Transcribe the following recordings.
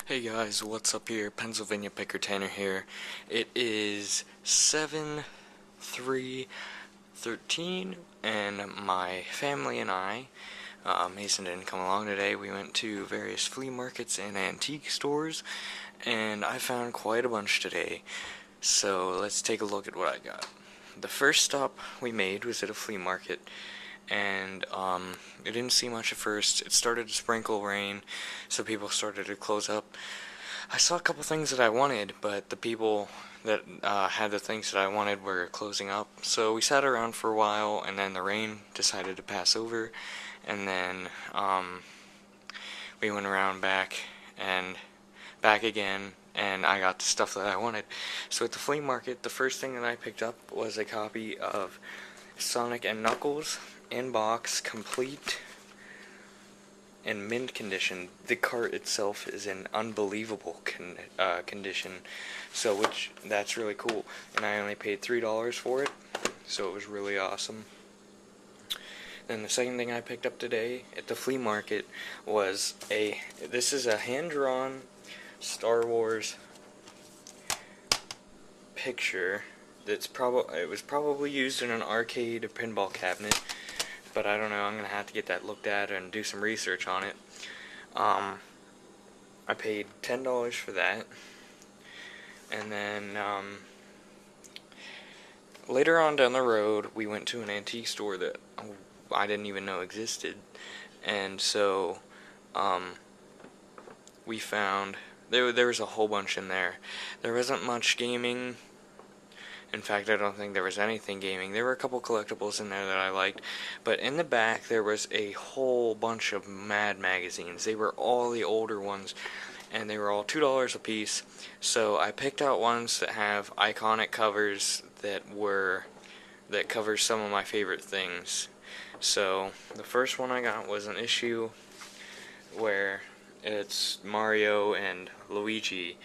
Hey guys, what's up here? Pennsylvania Picker Tanner here. It is 7/3/13 and my family and I, Mason didn't come along today. We went to various flea markets and antique stores and I found quite a bunch today. So let's take a look at what I got. The first stop we made was at a flea market, and it didn't see much at first. It started to sprinkle rain, so people started to close up. I saw a couple things that I wanted, but the people that had the things that I wanted were closing up. So we sat around for a while, and then the rain decided to pass over, and then we went around back and back again, and I got the stuff that I wanted. So at the flea market, the first thing that I picked up was a copy of Sonic and Knuckles in box, complete, in mint condition. The cart itself is in unbelievable condition, so that's really cool. And I only paid $3 for it, so it was really awesome. Then the second thing I picked up today at the flea market was this is a hand-drawn Star Wars picture. It was probably used in an arcade or pinball cabinet, but I don't know. I'm gonna have to get that looked at and do some research on it. I paid $10 for that, and then later on down the road, we went to an antique store that I didn't even know existed, and so we found there was a whole bunch in there. There wasn't much gaming. In fact, I don't think there was anything gaming. There were a couple collectibles in there that I liked, but in the back there was a whole bunch of Mad magazines. They were all the older ones, and they were all $2 a piece. So I picked out ones that have iconic covers that cover some of my favorite things. So the first one I got was an issue where it's Mario and Luigi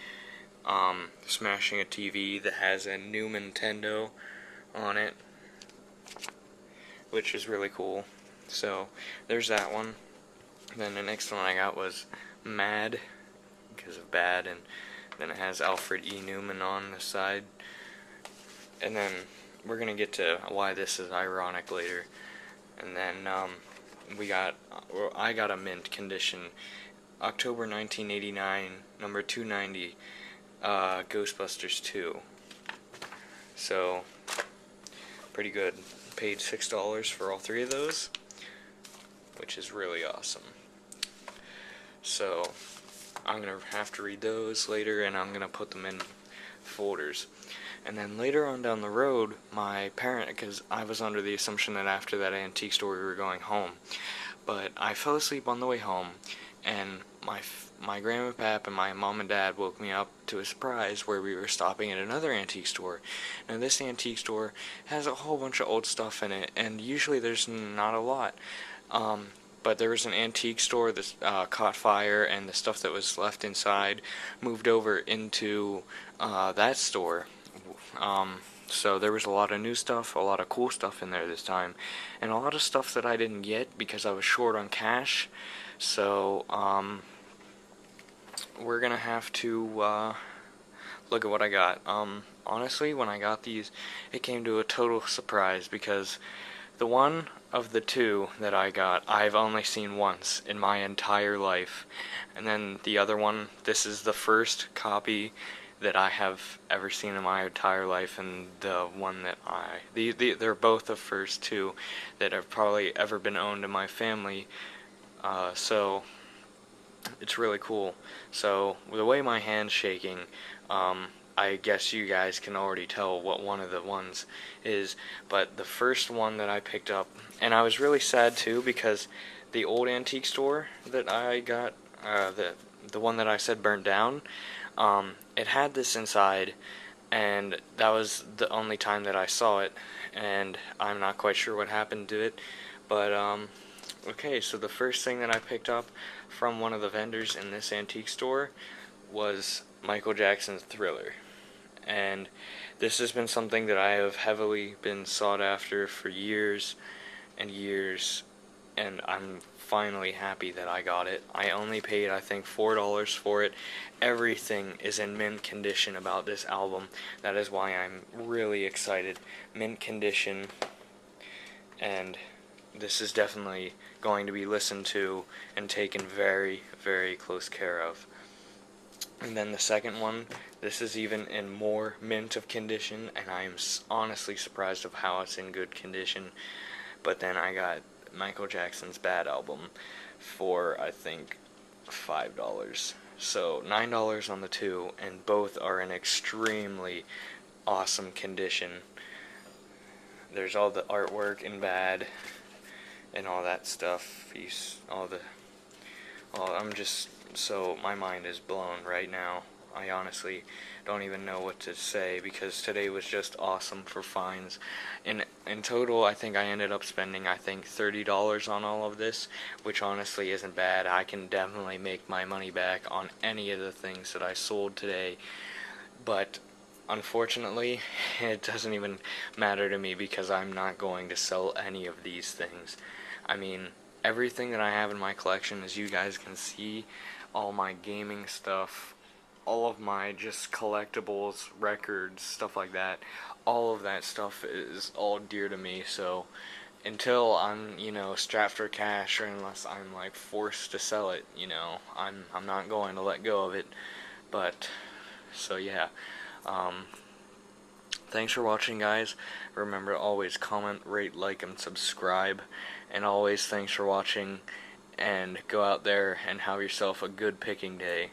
smashing a TV that has a new Nintendo on it, which is really cool. So there's that one. Then the next one I got was Mad, because of bad, and then it has Alfred E. Newman on the side. And then we're gonna get to why this is ironic later. And then I got a mint condition, October 1989, number 290. Ghostbusters 2. So, pretty good. Paid $6 for all three of those, which is really awesome. So, I'm going to have to read those later, and I'm going to put them in folders. And then later on down the road, my parent, because I was under the assumption that after that antique store we were going home, but I fell asleep on the way home, and my grandma and pap and my mom and dad woke me up to a surprise where we were stopping at another antique store. Now this antique store has a whole bunch of old stuff in it, and usually there's not a lot. But there was an antique store that caught fire, and the stuff that was left inside moved over into that store. So there was a lot of new stuff, a lot of cool stuff in there this time, and a lot of stuff that I didn't get because I was short on cash. So we're gonna have to look at what I got. Honestly, when I got these, it came to a total surprise, because the one of the two that I got, I've only seen once in my entire life, and then the other one, this is the first copy that I have ever seen in my entire life, and the one that they're both the first two that have probably ever been owned in my family. So it's really cool. So the way my hand's shaking, I guess you guys can already tell what one of the ones is, but the first one that I picked up, and I was really sad too, because the old antique store that I got, the one that I said burnt down, it had this inside, and that was the only time that I saw it, and I'm not quite sure what happened to it, but okay, so the first thing that I picked up from one of the vendors in this antique store was Michael Jackson's Thriller. And this has been something that I have heavily been sought after for years and years, and I'm finally happy that I got it. I only paid, I think, $4 for it. Everything is in mint condition about this album. That is why I'm really excited. Mint condition, and this is definitely going to be listened to and taken very, very close care of. And then the second one, this is even in more mint of condition, and I am honestly surprised of how it's in good condition. But then I got Michael Jackson's Bad album for, I think, $5. So $9 on the two, and both are in extremely awesome condition. There's all the artwork in bad and all that stuff. I'm just, so my mind is blown right now. I honestly don't even know what to say, because today was just awesome for finds. In total, I think I ended up spending, I think, $30 on all of this, which honestly isn't bad. I can definitely make my money back on any of the things that I sold today, but unfortunately, it doesn't even matter to me, because I'm not going to sell any of these things. I mean, everything that I have in my collection, as you guys can see, all my gaming stuff, all of my just collectibles, records, stuff like that, all of that stuff is all dear to me. So until I'm, strapped for cash, or unless I'm like forced to sell it, I'm not going to let go of it. But so yeah, thanks for watching, guys. Remember to always comment, rate, like, and subscribe. And always thanks for watching, and go out there and have yourself a good picking day.